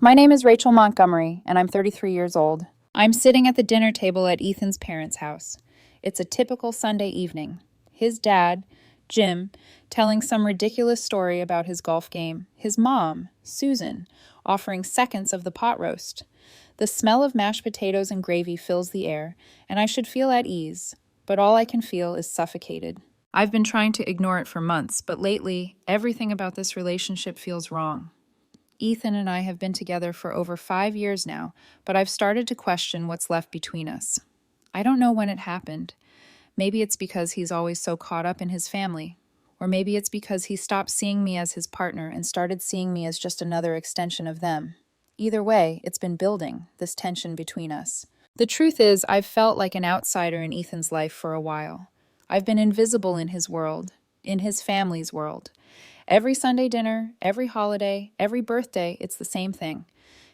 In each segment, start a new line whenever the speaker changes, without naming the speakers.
My name is Rachel Montgomery, and I'm 33 years old. I'm sitting at the dinner table at Ethan's parents' house. It's a typical Sunday evening. His dad, Jim, telling some ridiculous story about his golf game. His mom, Susan, offering seconds of the pot roast. The smell of mashed potatoes and gravy fills the air, and I should feel at ease, but all I can feel is suffocated. I've been trying to ignore it for months, but lately, everything about this relationship feels wrong. Ethan and I have been together for over 5 years now, but I've started to question what's left between us. I don't know when it happened. Maybe it's because he's always so caught up in his family. Or maybe it's because he stopped seeing me as his partner and started seeing me as just another extension of them. Either way, it's been building, this tension between us. The truth is, I've felt like an outsider in Ethan's life for a while. I've been invisible in his world, in his family's world. Every Sunday dinner, every holiday, every birthday, it's the same thing.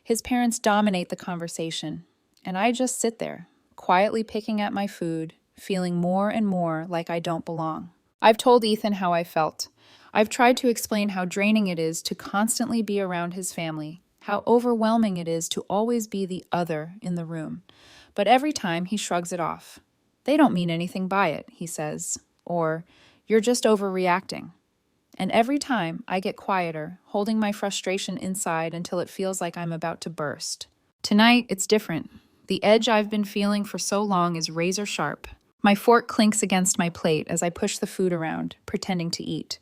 His parents dominate the conversation, and I just sit there, quietly picking at my food, feeling more and more like I don't belong. I've told Ethan how I felt. I've tried to explain how draining it is to constantly be around his family, how overwhelming it is to always be the other in the room. But every time he shrugs it off. They don't mean anything by it, he says, or you're just overreacting. And every time I get quieter, holding my frustration inside until it feels like I'm about to burst. Tonight, it's different. The edge I've been feeling for so long is razor sharp. My fork clinks against my plate as I push the food around, pretending to eat.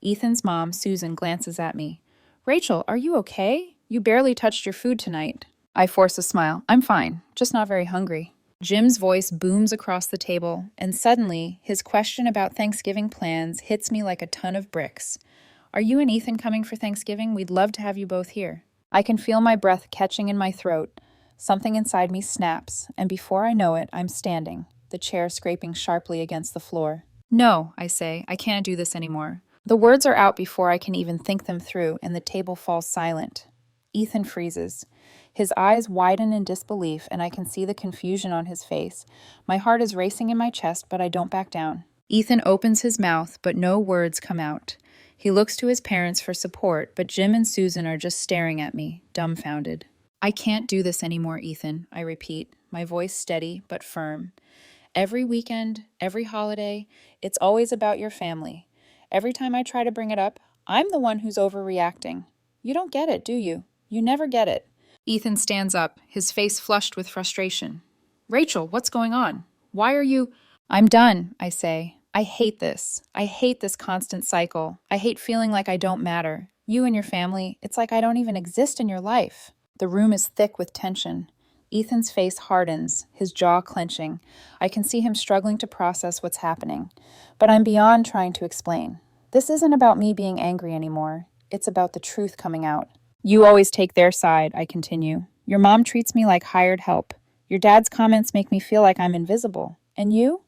Ethan's mom, Susan, glances at me. Rachel, are you okay? You barely touched your food tonight. I force a smile. I'm fine, just not very hungry. Jim's voice booms across the table, and suddenly, his question about Thanksgiving plans hits me like a ton of bricks. Are you and Ethan coming for Thanksgiving? We'd love to have you both here. I can feel my breath catching in my throat. Something inside me snaps, and before I know it, I'm standing, the chair scraping sharply against the floor. No, I say, I can't do this anymore. The words are out before I can even think them through, and the table falls silent. Ethan freezes. His eyes widen in disbelief, and I can see the confusion on his face. My heart is racing in my chest, but I don't back down. Ethan opens his mouth, but no words come out. He looks to his parents for support, but Jim and Susan are just staring at me, dumbfounded. I can't do this anymore, Ethan, I repeat, my voice steady but firm. Every weekend, every holiday, it's always about your family. Every time I try to bring it up, I'm the one who's overreacting. You don't get it, do you? You never get it. Ethan stands up, his face flushed with frustration. Rachel, what's going on? Why are you... I'm done, I say. I hate this. I hate this constant cycle. I hate feeling like I don't matter. You and your family, it's like I don't even exist in your life. The room is thick with tension. Ethan's face hardens, his jaw clenching. I can see him struggling to process what's happening. But I'm beyond trying to explain. This isn't about me being angry anymore. It's about the truth coming out. You always take their side, I continue. Your mom treats me like hired help. Your dad's comments make me feel like I'm invisible. And you?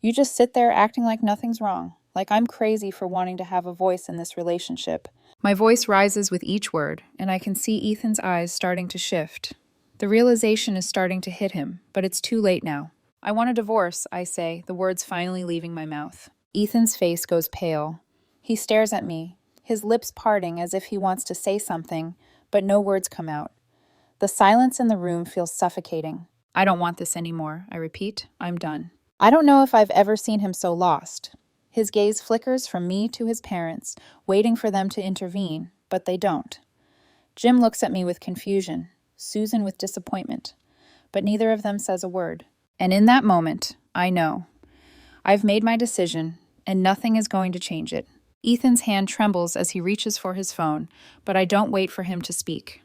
You just sit there acting like nothing's wrong, like I'm crazy for wanting to have a voice in this relationship. My voice rises with each word, and I can see Ethan's eyes starting to shift. The realization is starting to hit him, but it's too late now. I want a divorce, I say, the words finally leaving my mouth. Ethan's face goes pale. He stares at me, his lips parting as if he wants to say something, but no words come out. The silence in the room feels suffocating. I don't want this anymore, I repeat. I'm done. I don't know if I've ever seen him so lost. His gaze flickers from me to his parents, waiting for them to intervene, but they don't. Jim looks at me with confusion, Susan with disappointment, but neither of them says a word. And in that moment, I know. I've made my decision, and nothing is going to change it. Ethan's hand trembles as he reaches for his phone, but I don't wait for him to speak.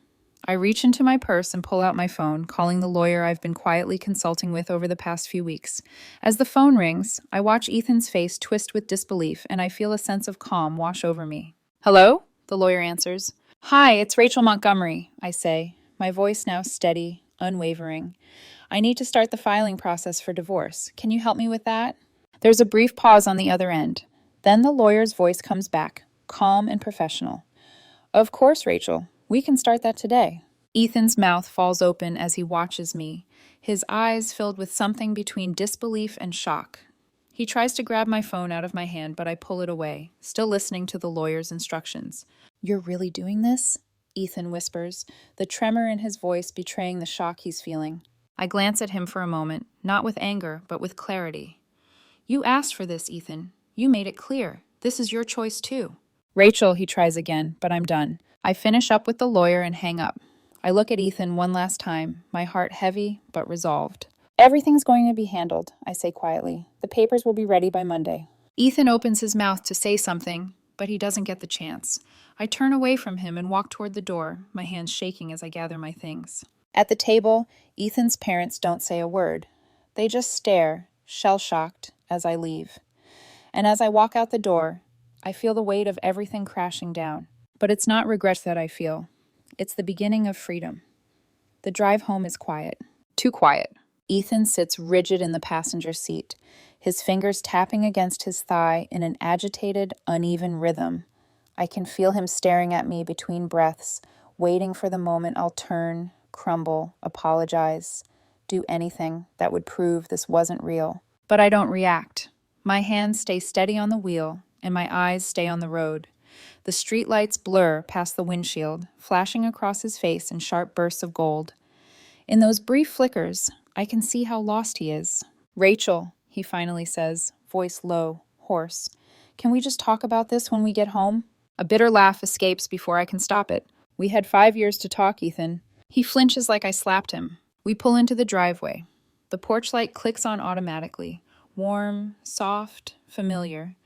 I reach into my purse and pull out my phone, calling the lawyer I've been quietly consulting with over the past few weeks. As the phone rings, I watch Ethan's face twist with disbelief, and I feel a sense of calm wash over me. Hello? The lawyer answers. Hi, it's Rachel Montgomery, I say, my voice now steady, unwavering. I need to start the filing process for divorce. Can you help me with that? There's a brief pause on the other end. Then the lawyer's voice comes back, calm and professional. Of course, Rachel. We can start that today. Ethan's mouth falls open as he watches me, his eyes filled with something between disbelief and shock. He tries to grab my phone out of my hand, but I pull it away, still listening to the lawyer's instructions. You're really doing this? Ethan whispers, the tremor in his voice betraying the shock he's feeling. I glance at him for a moment, not with anger, but with clarity. You asked for this, Ethan. You made it clear. This is your choice too. Rachel, he tries again, but I'm done. I finish up with the lawyer and hang up. I look at Ethan one last time, my heart heavy but resolved. Everything's going to be handled, I say quietly. The papers will be ready by Monday. Ethan opens his mouth to say something, but he doesn't get the chance. I turn away from him and walk toward the door, my hands shaking as I gather my things. At the table, Ethan's parents don't say a word. They just stare, shell-shocked, as I leave. And as I walk out the door, I feel the weight of everything crashing down. But it's not regret that I feel. It's the beginning of freedom. The drive home is quiet. Too quiet. Ethan sits rigid in the passenger seat, his fingers tapping against his thigh in an agitated, uneven rhythm. I can feel him staring at me between breaths, waiting for the moment I'll turn, crumble, apologize, do anything that would prove this wasn't real. But I don't react. My hands stay steady on the wheel, and my eyes stay on the road. The streetlights blur past the windshield, flashing across his face in sharp bursts of gold. In those brief flickers, I can see how lost he is. Rachel, he finally says, voice low, hoarse. Can we just talk about this when we get home? A bitter laugh escapes before I can stop it. We had 5 years to talk, Ethan. He flinches like I slapped him. We pull into the driveway. The porch light clicks on automatically. Warm, soft, familiar.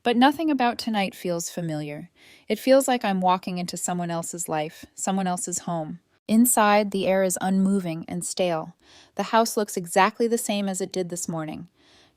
But nothing about tonight feels familiar. It feels like I'm walking into someone else's life, someone else's home. Inside, the air is unmoving and stale. The house looks exactly the same as it did this morning.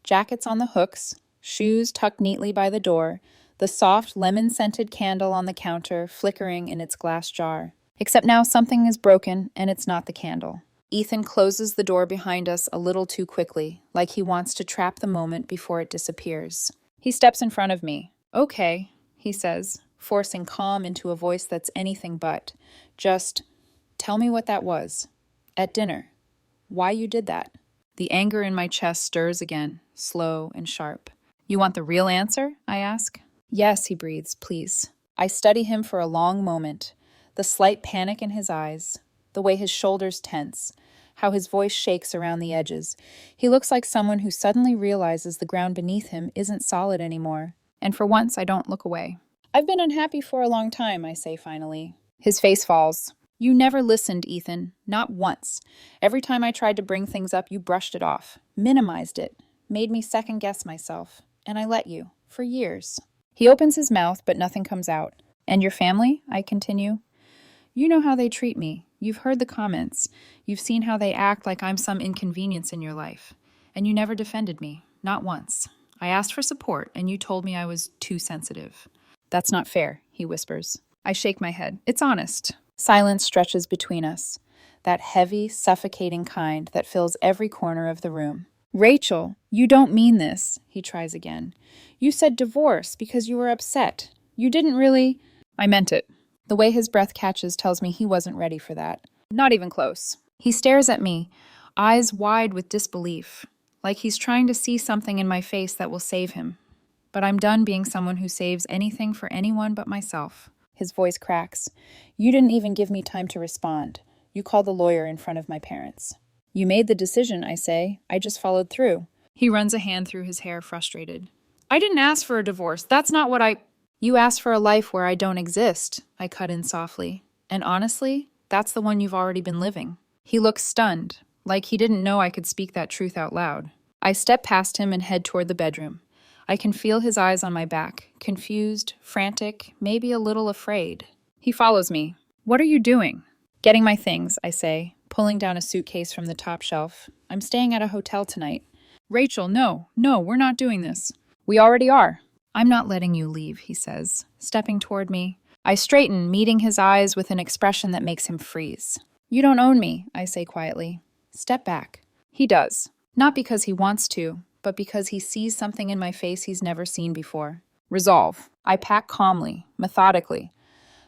Jackets on the hooks, shoes tucked neatly by the door, the soft lemon-scented candle on the counter flickering in its glass jar. Except now something is broken, and it's not the candle. Ethan closes the door behind us a little too quickly, like he wants to trap the moment before it disappears. He steps in front of me. Okay, he says, forcing calm into a voice that's anything but. Just, tell me what that was. At dinner. Why you did that. The anger in my chest stirs again, slow and sharp. You want the real answer? I ask. Yes, he breathes, please. I study him for a long moment. The slight panic in his eyes, the way his shoulders tense, how his voice shakes around the edges. He looks like someone who suddenly realizes the ground beneath him isn't solid anymore. And for once, I don't look away. I've been unhappy for a long time, I say finally. His face falls. You never listened, Ethan. Not once. Every time I tried to bring things up, you brushed it off, minimized it, made me second-guess myself. And I let you, for years. He opens his mouth, but nothing comes out. And your family? I continue. You know how they treat me. You've heard the comments. You've seen how they act like I'm some inconvenience in your life. And you never defended me. Not once. I asked for support, and you told me I was too sensitive. That's not fair, he whispers. I shake my head. It's honest. Silence stretches between us. That heavy, suffocating kind that fills every corner of the room. Rachel, you don't mean this, he tries again. You said divorce because you were upset. You didn't really... I meant it. The way his breath catches tells me he wasn't ready for that. Not even close. He stares at me, eyes wide with disbelief, like he's trying to see something in my face that will save him. But I'm done being someone who saves anything for anyone but myself. His voice cracks. You didn't even give me time to respond. You called the lawyer in front of my parents. You made the decision, I say. I just followed through. He runs a hand through his hair, frustrated. I didn't ask for a divorce. That's not what I... You asked for a life where I don't exist, I cut in softly. And honestly, that's the one you've already been living. He looks stunned, like he didn't know I could speak that truth out loud. I step past him and head toward the bedroom. I can feel his eyes on my back, confused, frantic, maybe a little afraid. He follows me. What are you doing? Getting my things, I say, pulling down a suitcase from the top shelf. I'm staying at a hotel tonight. Rachel, no, we're not doing this. We already are. I'm not letting you leave, he says, stepping toward me. I straighten, meeting his eyes with an expression that makes him freeze. You don't own me, I say quietly. Step back. He does. Not because he wants to, but because he sees something in my face he's never seen before. Resolve. I pack calmly, methodically.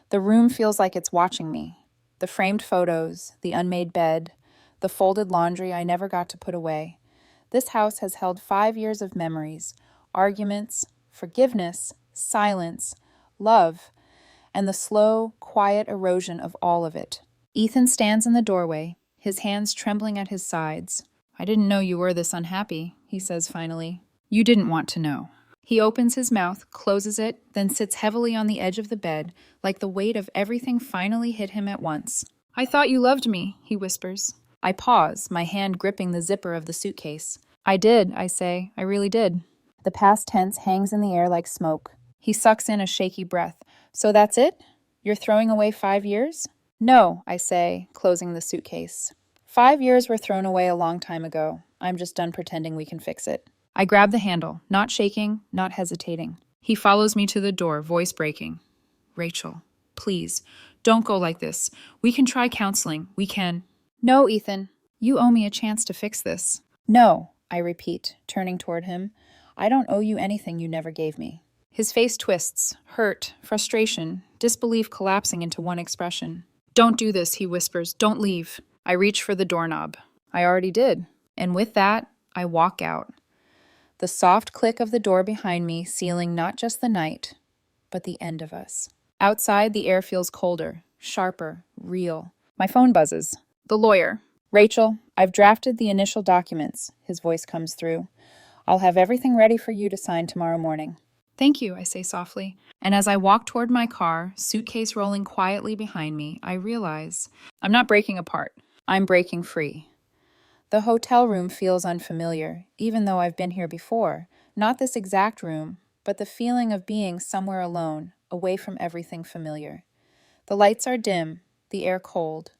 The room feels like it's watching me. The framed photos, the unmade bed, the folded laundry I never got to put away. This house has held 5 years of memories, arguments, forgiveness, silence, love, and the slow, quiet erosion of all of it. Ethan stands in the doorway, his hands trembling at his sides. "I didn't know you were this unhappy," he says finally. "You didn't want to know." He opens his mouth, closes it, then sits heavily on the edge of the bed, like the weight of everything finally hit him at once. "I thought you loved me," he whispers. I pause, my hand gripping the zipper of the suitcase. "I did," I say. "I really did." The past tense hangs in the air like smoke. He sucks in a shaky breath. "So that's it? You're throwing away 5 years?" "No," I say, closing the suitcase. 5 years were thrown away a long time ago. I'm just done pretending we can fix it. I grab the handle, not shaking, not hesitating. He follows me to the door, voice breaking. "Rachel, please, don't go like this. We can try counseling. We can." "No, Ethan. You owe me a chance to fix this." "No," I repeat, turning toward him. "I don't owe you anything you never gave me." His face twists, hurt, frustration, disbelief collapsing into one expression. "Don't do this," he whispers. "Don't leave." I reach for the doorknob. I already did. And with that, I walk out. The soft click of the door behind me sealing not just the night, but the end of us. Outside, the air feels colder, sharper, real. My phone buzzes. The lawyer. "Rachel, I've drafted the initial documents," his voice comes through. "I'll have everything ready for you to sign tomorrow morning." "Thank you," I say softly. And as I walk toward my car, suitcase rolling quietly behind me, I realize I'm not breaking apart. I'm breaking free. The hotel room feels unfamiliar, even though I've been here before. Not this exact room, but the feeling of being somewhere alone, away from everything familiar. The lights are dim, the air cold.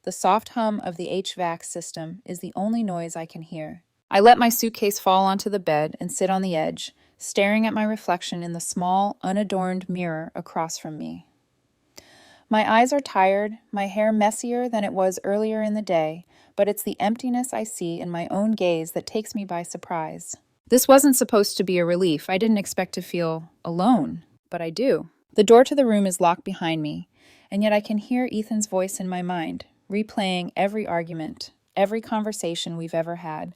The soft hum of the HVAC system is the only noise I can hear. I let my suitcase fall onto the bed and sit on the edge, staring at my reflection in the small, unadorned mirror across from me. My eyes are tired, my hair messier than it was earlier in the day, but it's the emptiness I see in my own gaze that takes me by surprise. This wasn't supposed to be a relief. I didn't expect to feel alone, but I do. The door to the room is locked behind me, and yet I can hear Ethan's voice in my mind, replaying every argument, every conversation we've ever had.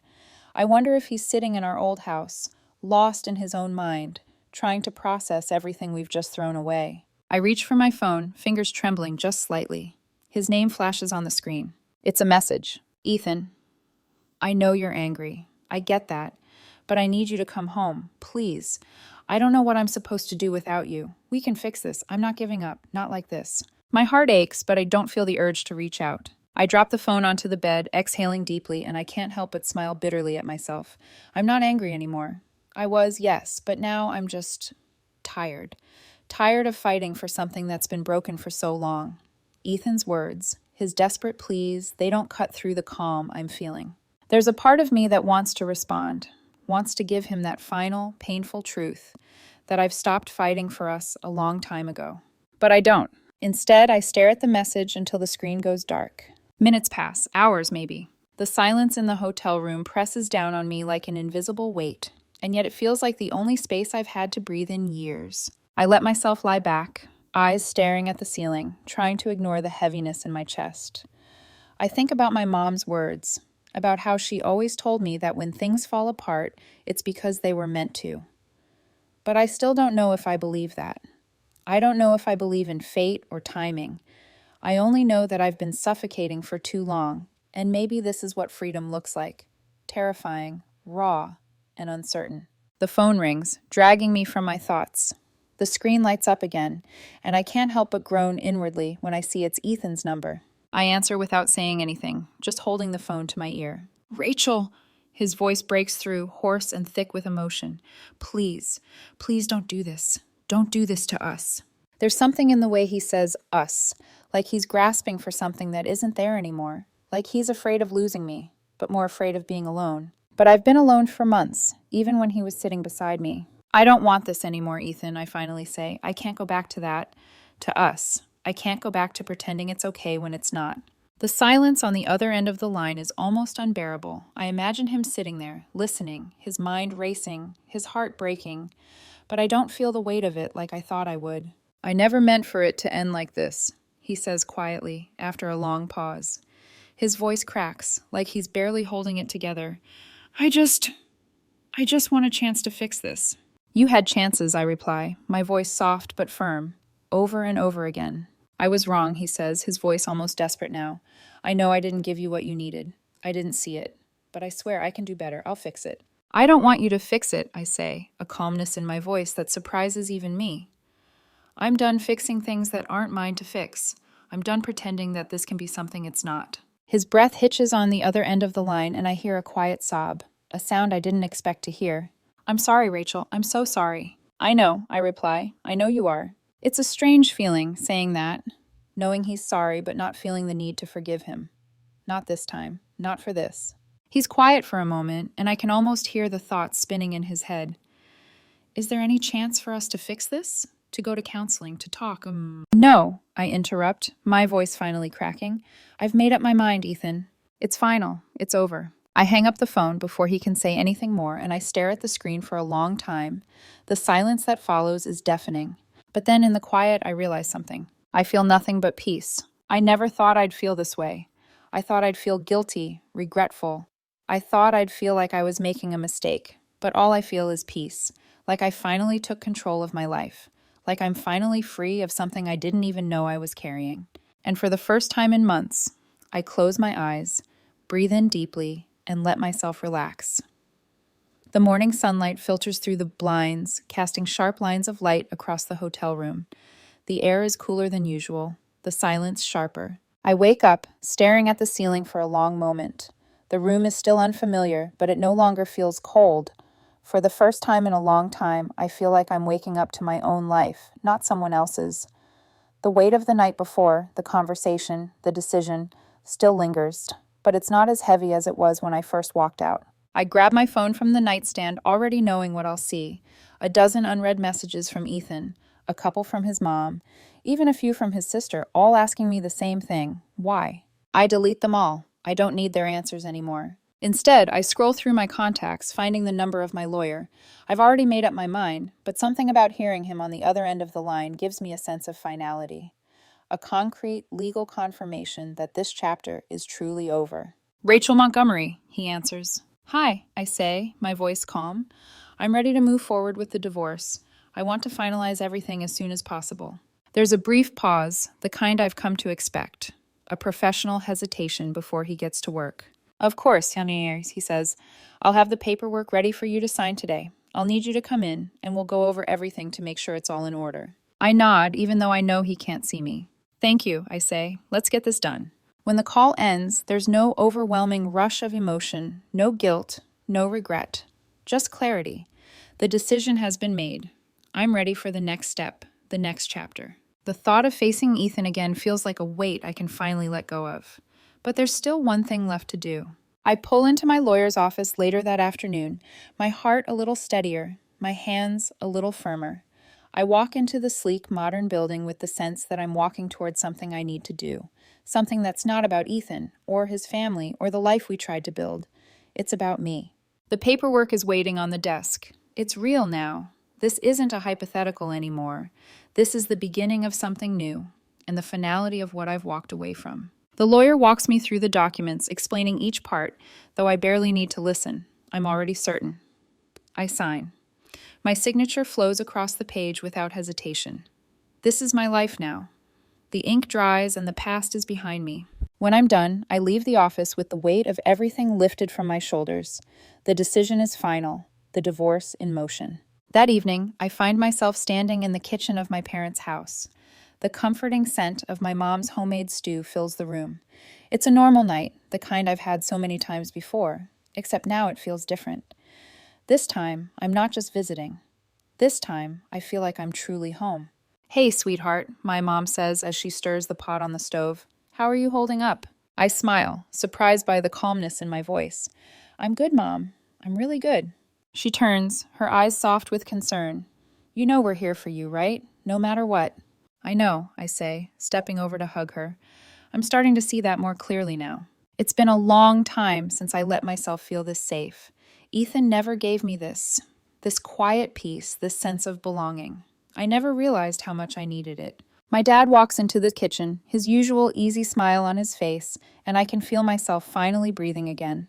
I wonder if he's sitting in our old house, lost in his own mind, trying to process everything we've just thrown away. I reach for my phone, fingers trembling just slightly. His name flashes on the screen. It's a message. "Ethan, I know you're angry. I get that. But I need you to come home. Please. I don't know what I'm supposed to do without you. We can fix this. I'm not giving up. Not like this." My heart aches, but I don't feel the urge to reach out. I drop the phone onto the bed, exhaling deeply, and I can't help but smile bitterly at myself. I'm not angry anymore. I was, yes, but now I'm just tired. Tired of fighting for something that's been broken for so long. Ethan's words, his desperate pleas, they don't cut through the calm I'm feeling. There's a part of me that wants to respond, wants to give him that final, painful truth that I've stopped fighting for us a long time ago. But I don't. Instead, I stare at the message until the screen goes dark. Minutes pass, hours maybe. The silence in the hotel room presses down on me like an invisible weight, and yet it feels like the only space I've had to breathe in years. I let myself lie back, eyes staring at the ceiling, trying to ignore the heaviness in my chest. I think about my mom's words, about how she always told me that when things fall apart, it's because they were meant to. But I still don't know if I believe that. I don't know if I believe in fate or timing. I only know that I've been suffocating for too long, and maybe this is what freedom looks like. Terrifying, raw, and uncertain. The phone rings, dragging me from my thoughts. The screen lights up again, and I can't help but groan inwardly when I see it's Ethan's number. I answer without saying anything, just holding the phone to my ear. "Rachel!" His voice breaks through, hoarse and thick with emotion. "Please, please don't do this. Don't do this to us." There's something in the way he says us, like he's grasping for something that isn't there anymore, like he's afraid of losing me, but more afraid of being alone. But I've been alone for months, even when he was sitting beside me. "I don't want this anymore, Ethan," I finally say. "I can't go back to that, to us. I can't go back to pretending it's okay when it's not." The silence on the other end of the line is almost unbearable. I imagine him sitting there, listening, his mind racing, his heart breaking, but I don't feel the weight of it like I thought I would. "I never meant for it to end like this," he says quietly, after a long pause. His voice cracks, like he's barely holding it together. I just want a chance to fix this." "You had chances," I reply, my voice soft but firm. over and over again. I was wrong, he says, his voice almost desperate now. I know I didn't give you what you needed. I didn't see it. But I swear I can do better. I'll fix it. I don't want you to fix it, I say, a calmness in my voice that surprises even me. I'm done fixing things that aren't mine to fix. I'm done pretending that this can be something it's not. His breath hitches on the other end of the line, and I hear a quiet sob, a sound I didn't expect to hear. I'm sorry, Rachel. I'm so sorry. I know, I reply. I know you are. It's a strange feeling, saying that, knowing he's sorry but not feeling the need to forgive him. Not this time. Not for this. He's quiet for a moment, and I can almost hear the thoughts spinning in his head. Is there any chance for us to fix this? To go to counseling, to talk? No, I interrupt, my voice finally cracking. I've made up my mind, Ethan. It's final. It's over. I hang up the phone before he can say anything more, and I stare at the screen for a long time. The silence that follows is deafening. But then in the quiet, I realize something. I feel nothing but peace. I never thought I'd feel this way. I thought I'd feel guilty, regretful. I thought I'd feel like I was making a mistake. But all I feel is peace, like I finally took control of my life. Like I'm finally free of something I didn't even know I was carrying. And for the first time in months, I close my eyes, breathe in deeply, and let myself relax. The morning sunlight filters through the blinds, casting sharp lines of light across the hotel room. The air is cooler than usual, the silence sharper. I wake up, staring at the ceiling for a long moment. The room is still unfamiliar, but it no longer feels cold. For the first time in a long time, I feel like I'm waking up to my own life, not someone else's. The weight of the night before, the conversation, the decision, still lingers, but it's not as heavy as it was when I first walked out. I grab my phone from the nightstand, already knowing what I'll see. A dozen unread messages from Ethan, a couple from his mom, even a few from his sister, all asking me the same thing. Why? I delete them all. I don't need their answers anymore. Instead, I scroll through my contacts, finding the number of my lawyer. I've already made up my mind, but something about hearing him on the other end of the line gives me a sense of finality. A concrete, legal confirmation that this chapter is truly over. Rachel Montgomery, he answers. Hi, I say, my voice calm. I'm ready to move forward with the divorce. I want to finalize everything as soon as possible. There's a brief pause, the kind I've come to expect. A professional hesitation before he gets to work. Of course, Yanir, he says. I'll have the paperwork ready for you to sign today. I'll need you to come in, and we'll go over everything to make sure it's all in order. I nod, even though I know he can't see me. Thank you, I say. Let's get this done. When the call ends, there's no overwhelming rush of emotion, no guilt, no regret. Just clarity. The decision has been made. I'm ready for the next step, the next chapter. The thought of facing Ethan again feels like a weight I can finally let go of. But there's still one thing left to do. I pull into my lawyer's office later that afternoon, my heart a little steadier, my hands a little firmer. I walk into the sleek, modern building with the sense that I'm walking towards something I need to do, something that's not about Ethan, or his family, or the life we tried to build. It's about me. The paperwork is waiting on the desk. It's real now. This isn't a hypothetical anymore. This is the beginning of something new, and the finality of what I've walked away from. The lawyer walks me through the documents, explaining each part, though I barely need to listen. I'm already certain. I sign. My signature flows across the page without hesitation. This is my life now. The ink dries and the past is behind me. When I'm done, I leave the office with the weight of everything lifted from my shoulders. The decision is final, the divorce in motion. That evening, I find myself standing in the kitchen of my parents' house. The comforting scent of my mom's homemade stew fills the room. It's a normal night, the kind I've had so many times before, except now it feels different. This time, I'm not just visiting. This time, I feel like I'm truly home. Hey, sweetheart, my mom says as she stirs the pot on the stove. How are you holding up? I smile, surprised by the calmness in my voice. I'm good, Mom. I'm really good. She turns, her eyes soft with concern. You know we're here for you, right? No matter what. I know, I say, stepping over to hug her. I'm starting to see that more clearly now. It's been a long time since I let myself feel this safe. Ethan never gave me this quiet peace, this sense of belonging. I never realized how much I needed it. My dad walks into the kitchen, his usual easy smile on his face, and I can feel myself finally breathing again.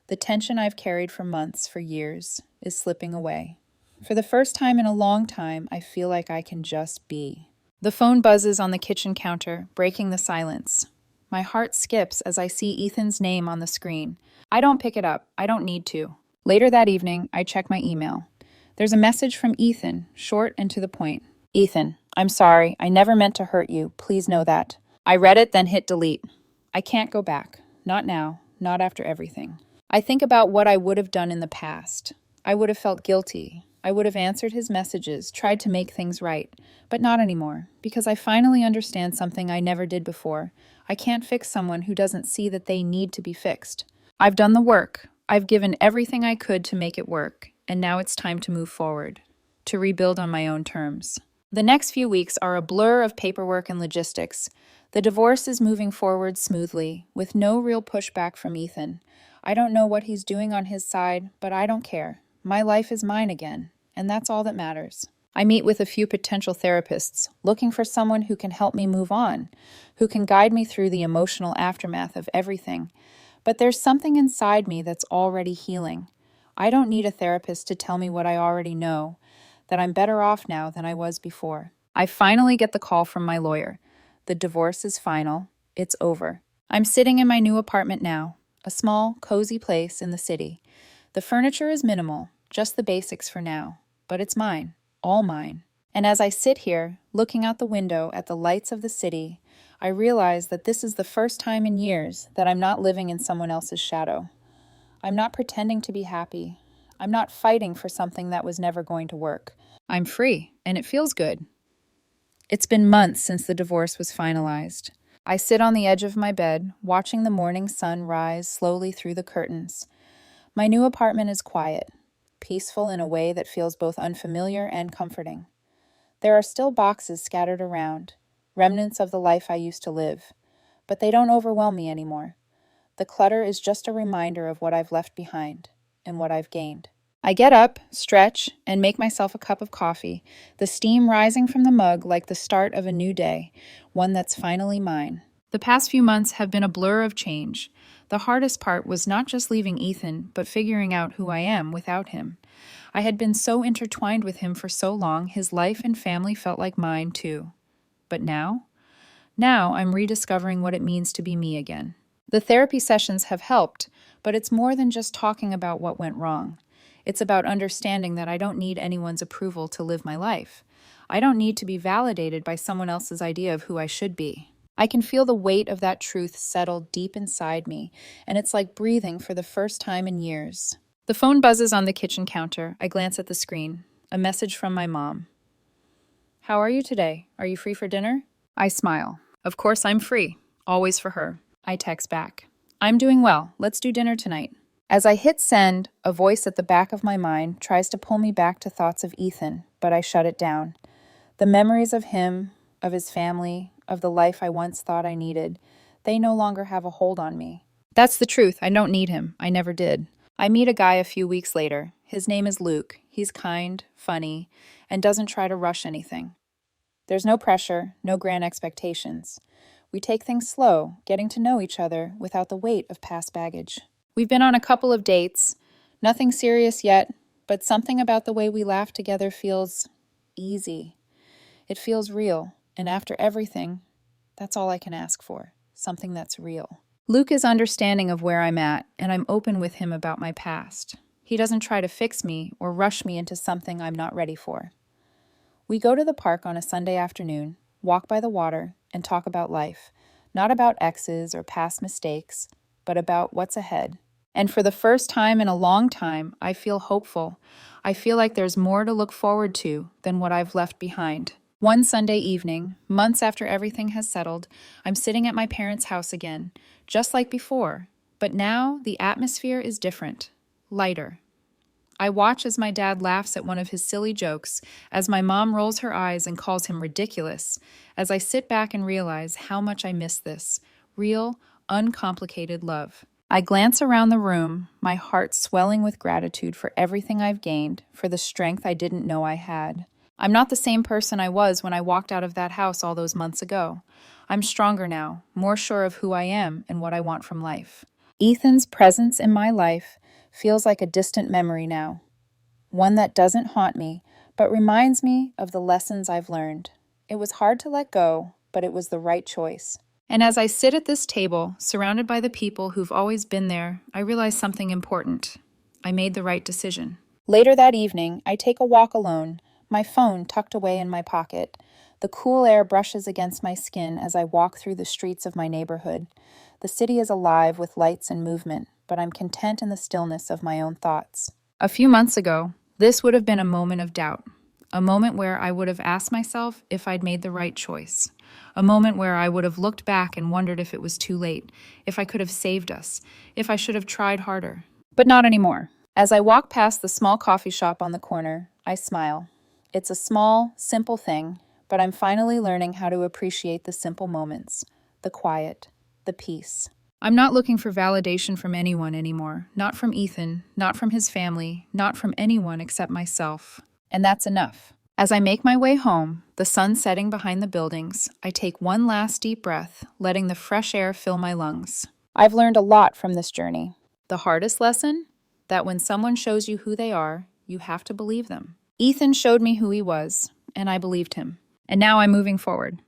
The tension I've carried for months, for years, is slipping away. For the first time in a long time, I feel like I can just be. The phone buzzes on the kitchen counter, breaking the silence. My heart skips as I see Ethan's name on the screen. I don't pick it up. I don't need to. Later that evening, I check my email. There's a message from Ethan, short and to the point. Ethan, I'm sorry. I never meant to hurt you. Please know that. I read it, then hit delete. I can't go back. Not now. Not after everything. I think about what I would have done in the past. I would have felt guilty. I would have answered his messages, tried to make things right. But not anymore, because I finally understand something I never did before. I can't fix someone who doesn't see that they need to be fixed. I've done the work. I've given everything I could to make it work, and now it's time to move forward, to rebuild on my own terms. The next few weeks are a blur of paperwork and logistics. The divorce is moving forward smoothly, with no real pushback from Ethan. I don't know what he's doing on his side, but I don't care. My life is mine again, and that's all that matters. I meet with a few potential therapists, looking for someone who can help me move on, who can guide me through the emotional aftermath of everything. But there's something inside me that's already healing. I don't need a therapist to tell me what I already know, that I'm better off now than I was before. I finally get the call from my lawyer. The divorce is final. It's over. I'm sitting in my new apartment now, a small, cozy place in the city. The furniture is minimal, just the basics for now, but it's mine, all mine. And as I sit here, looking out the window at the lights of the city, I realize that this is the first time in years that I'm not living in someone else's shadow. I'm not pretending to be happy. I'm not fighting for something that was never going to work. I'm free, and it feels good. It's been months since the divorce was finalized. I sit on the edge of my bed, watching the morning sun rise slowly through the curtains. My new apartment is quiet, peaceful in a way that feels both unfamiliar and comforting. There are still boxes scattered around, remnants of the life I used to live, but they don't overwhelm me anymore. The clutter is just a reminder of what I've left behind and what I've gained. I get up, stretch, and make myself a cup of coffee, the steam rising from the mug like the start of a new day, one that's finally mine. The past few months have been a blur of change. The hardest part was not just leaving Ethan, but figuring out who I am without him. I had been so intertwined with him for so long, his life and family felt like mine too. But now I'm rediscovering what it means to be me again. The therapy sessions have helped, but it's more than just talking about what went wrong. It's about understanding that I don't need anyone's approval to live my life. I don't need to be validated by someone else's idea of who I should be. I can feel the weight of that truth settle deep inside me, and it's like breathing for the first time in years. The phone buzzes on the kitchen counter. I glance at the screen. A message from my mom. How are you today? Are you free for dinner? I smile. Of course I'm free. Always for her. I text back. I'm doing well. Let's do dinner tonight. As I hit send, a voice at the back of my mind tries to pull me back to thoughts of Ethan, but I shut it down. The memories of him, of his family, of the life I once thought I needed, they no longer have a hold on me. That's the truth. I don't need him. I never did. I meet a guy a few weeks later. His name is Luke. He's kind, funny, and doesn't try to rush anything. There's no pressure, no grand expectations. We take things slow, getting to know each other without the weight of past baggage. We've been on a couple of dates. Nothing serious yet, but something about the way we laugh together feels easy. It feels real, and after everything, that's all I can ask for, something that's real. Luke is understanding of where I'm at, and I'm open with him about my past. He doesn't try to fix me or rush me into something I'm not ready for. We go to the park on a Sunday afternoon, walk by the water, and talk about life. Not about exes or past mistakes, but about what's ahead. And for the first time in a long time, I feel hopeful. I feel like there's more to look forward to than what I've left behind. One Sunday evening, months after everything has settled, I'm sitting at my parents' house again, just like before. But now the atmosphere is different, lighter. I watch as my dad laughs at one of his silly jokes, as my mom rolls her eyes and calls him ridiculous, as I sit back and realize how much I miss this real, uncomplicated love. I glance around the room, my heart swelling with gratitude for everything I've gained, for the strength I didn't know I had. I'm not the same person I was when I walked out of that house all those months ago. I'm stronger now, more sure of who I am and what I want from life. Ethan's presence in my life feels like a distant memory now, one that doesn't haunt me, but reminds me of the lessons I've learned It was hard to let go, but it was the right choice. And as I sit at this table, surrounded by the people who've always been there, I realize something important. I made the right decision. Later that evening, I take a walk alone, my phone tucked away in my pocket. The cool air brushes against my skin as I walk through the streets of my neighborhood. The city is alive with lights and movement, but I'm content in the stillness of my own thoughts. A few months ago, this would have been a moment of doubt. A moment where I would have asked myself if I'd made the right choice. A moment where I would have looked back and wondered if it was too late, if I could have saved us, if I should have tried harder. But not anymore. As I walk past the small coffee shop on the corner, I smile. It's a small, simple thing, but I'm finally learning how to appreciate the simple moments, the quiet, the peace. I'm not looking for validation from anyone anymore. Not from Ethan, not from his family, not from anyone except myself. And that's enough. As I make my way home, the sun setting behind the buildings, I take one last deep breath, letting the fresh air fill my lungs. I've learned a lot from this journey. The hardest lesson? That when someone shows you who they are, you have to believe them. Ethan showed me who he was, and I believed him. And now I'm moving forward.